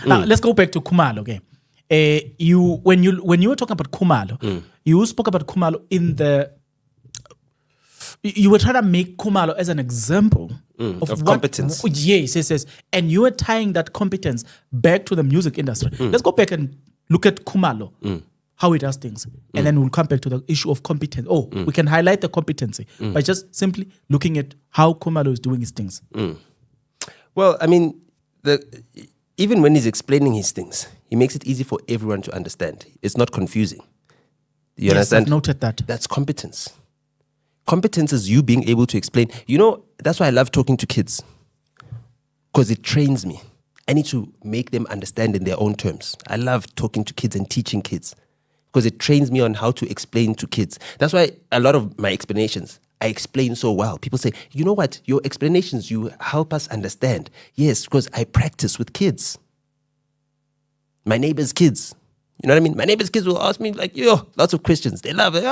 Now let's go back to Khumalo. Okay, when you were talking about Khumalo, you spoke about Khumalo in the. You were trying to make Khumalo as an example of competence. Yes. And you were tying that competence back to the music industry. Let's go back and look at Khumalo, how he does things. And then we'll come back to the issue of competence. We can highlight the competency by just simply looking at how Khumalo is doing his things. Well, I mean, even when he's explaining his things, he makes it easy for everyone to understand. It's not confusing. You understand? I've noted that. That's competence. Competence is you being able to explain. You know, that's why I love talking to kids. Because it trains me. I need to make them understand in their own terms. I love talking to kids and teaching kids. Because it trains me on how to explain to kids. That's why a lot of my explanations, I explain so well. People say, you know what? Your explanations, you help us understand. Yes, because I practice with kids. My neighbor's kids. You know what I mean? My neighbor's kids will ask me like, lots of questions. They love it.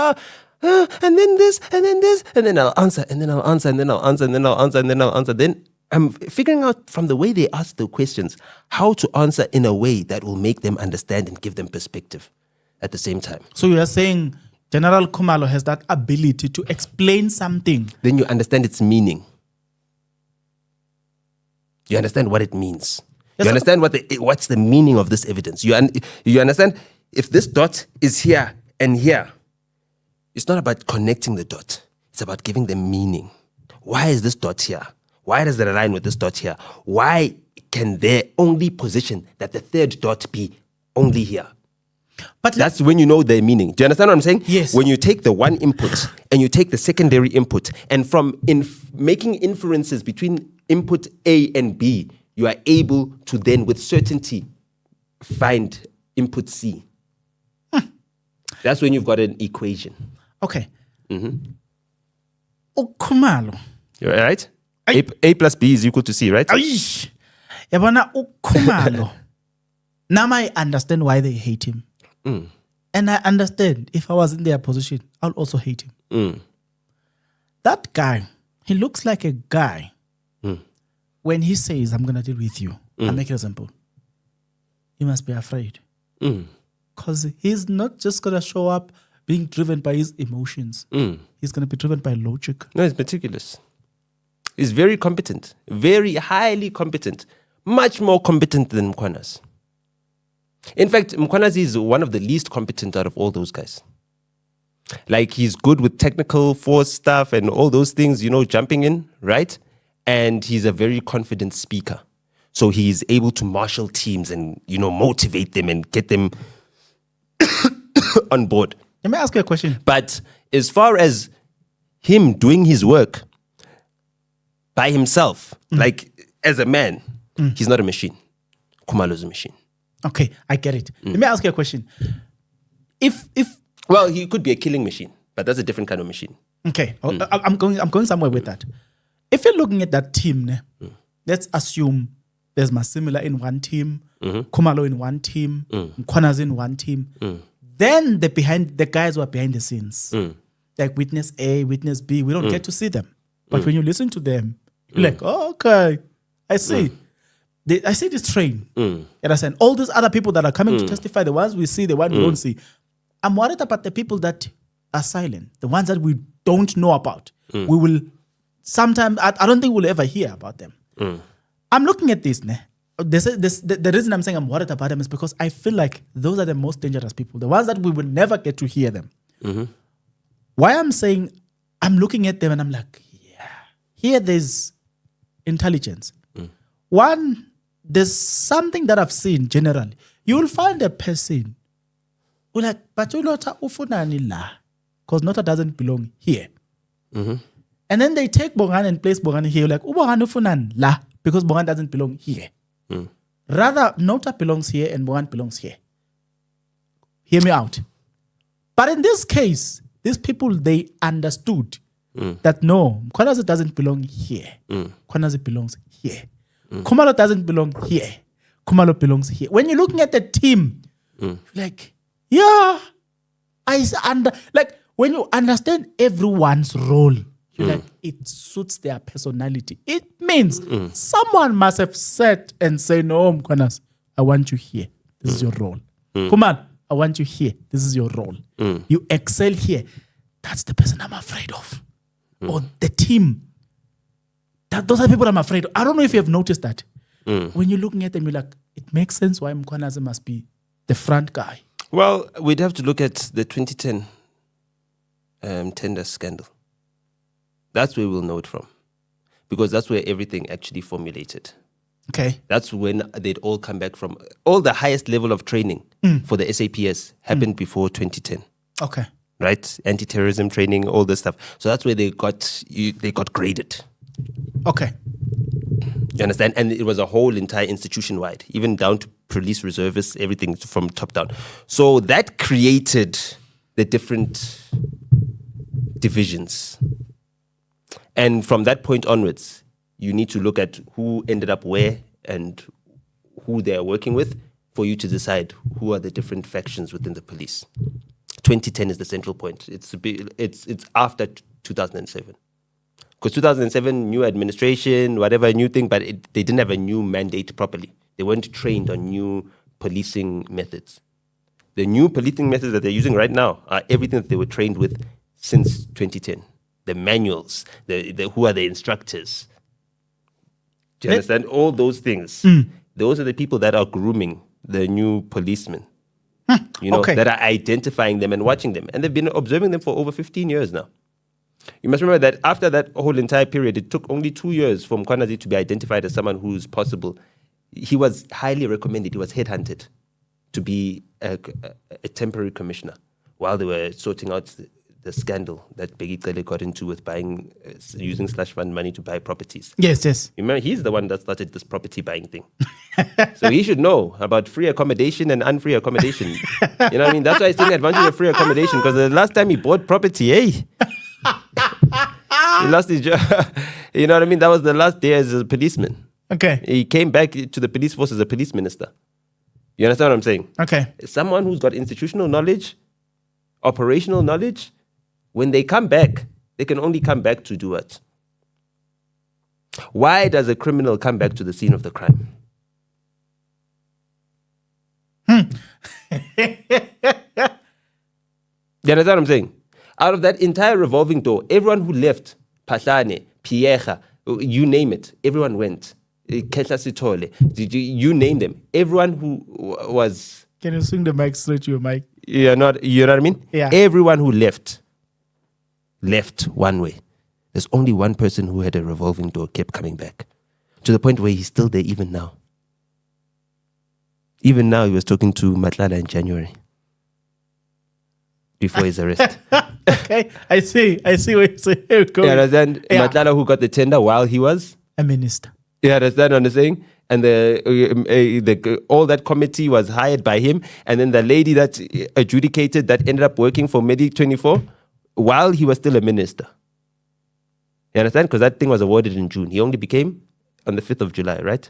And then this, and then this, and then I'll answer, and then I'll answer, and then I'll answer, and then I'll answer, and then I'll answer. Then I'm figuring out from the way they ask the questions, how to answer in a way that will make them understand and give them perspective at the same time. So you are saying General Khumalo has that ability to explain something. Then you understand its meaning. You understand what it means. Yes, you understand what's the meaning of this evidence. You understand if this dot is here and here, it's not about connecting the dot. It's about giving them meaning. Why is this dot here? Why does it align with this dot here? Why can their only position that the third dot be only here? But that's when you know their meaning. Do you understand what I'm saying? Yes. When you take the one input and you take the secondary input, and from making inferences between input A and B, you are able to then with certainty find input C. That's when you've got an equation. Okay. Khumalo. You're right? A plus B is equal to C, right? Yabona Khumalo. Now I understand why they hate him. And I understand if I was in their position, I'll also hate him. That guy, he looks like a guy. When he says, I'm going to deal with you, I'll make it example. You must be afraid. Because he's not just going to show up being driven by his emotions. He's going to be driven by logic. No, he's meticulous. He's very competent. Very highly competent. Much more competent than Mkhwanazi. In fact, Mkhwanazi is one of the least competent out of all those guys. Like, he's good with technical force stuff and all those things, jumping in, right? And he's a very confident speaker. So he's able to marshal teams and, motivate them and get them on board. Let me ask you a question. But as far as him doing his work by himself, like as a man, he's not a machine. Khumalo's a machine. Okay, I get it. Let me ask you a question. Well, he could be a killing machine, but that's a different kind of machine. Okay, I'm going somewhere with that. If you're looking at that team, let's assume there's Masimila in one team, Khumalo in one team, Mkhwanazi in one team. Then the guys who are behind the scenes, like witness A, witness B, we don't get to see them. But when you listen to them, you're like, oh, okay, I see. I see this train. You understand? All these other people that are coming to testify, the ones we see, the ones we don't see. I'm worried about the people that are silent, the ones that we don't know about. We will sometimes, I don't think we'll ever hear about them. I'm looking at this. The reason I'm saying I'm worried about them is because I feel like those are the most dangerous people, the ones that we will never get to hear them. Why I'm saying I'm looking at them and I'm like, yeah, here there's intelligence. One, there's something that I've seen generally. You will find a person who like, but you Nota ufunani la, because Nota doesn't belong here. And then they take Bongan and place Bongan here, like, Bongan ufunan la, because Bongan doesn't belong here. Rather, Nota belongs here and Bongan belongs here. Hear me out. But in this case, these people, they understood that no, Mkhwanazi doesn't belong here. Mkhwanazi belongs here. Khumalo doesn't belong here. Khumalo belongs here. When you're looking at the team, like, yeah, like when you understand everyone's role, you're like, it suits their personality. It means someone must have sat and said, no, Mkhwanazi, I want you here. This is your role. Kuman, I want you here. This is your role. You excel here. That's the person I'm afraid of. Or the team. Those are people I'm afraid of. I don't know if you have noticed that. When you're looking at them, you're like, it makes sense why Mkhwanazi must be the front guy. Well, we'd have to look at the 2010 tender scandal. That's where we'll know it from. Because that's where everything actually formulated. Okay. That's when they'd all come back from. All the highest level of training for the SAPS happened before 2010. Okay. Right? Anti-terrorism training, all this stuff. So that's where they got graded. Okay. You understand? And it was a whole entire institution-wide, even down to police reservists, everything from top down. So that created the different divisions. And from that point onwards, you need to look at who ended up where and who they are working with for you to decide who are the different factions within the police. 2010 is the central point. It's after 2007. Because 2007, new administration, whatever, new thing, but they didn't have a new mandate properly. They weren't trained on new policing methods. The new policing methods that they're using right now are everything that they were trained with since 2010. The manuals, who are the instructors. Do you understand? All those things. Those are the people that are grooming the new policemen. That are identifying them and watching them. And they've been observing them for over 15 years now. You must remember that after that whole entire period, it took only 2 years for Mkhwanazi to be identified as someone who's possible. He was highly recommended. He was headhunted to be a temporary commissioner while they were sorting out the scandal that Bheki Cele got into with buying, using slush fund money to buy properties. Yes. You remember, he's the one that started this property buying thing. So he should know about free accommodation and unfree accommodation. You know what I mean? That's why he's taking advantage of free accommodation, because the last time he bought property, he lost his job. You know what I mean? That was the last day as a policeman. Okay. He came back to the police force as a police minister. You understand what I'm saying? Okay. Someone who's got institutional knowledge, operational knowledge, when they come back, they can only come back to do what? Why does a criminal come back to the scene of the crime? You understand what I'm saying? Out of that entire revolving door, everyone who left, Pahlane, Pierre, you name it, everyone went. Ketla Sitole, you name them. Everyone who was... Can you swing the mic straight to your mic? You know what I mean? Yeah. Everyone who left one way. There's only one person who had a revolving door, kept coming back. To the point where he's still there even now. Even now, he was talking to Matlala in January. Before his arrest. Okay, I see where you're saying. You understand? Yeah. Matlala, who got the tender while he was a minister. You understand what I'm saying? And the all that committee was hired by him. And then the lady that adjudicated that ended up working for Medic 24 while he was still a minister. You understand? Because that thing was awarded in June. He only became on the 5th of July, right?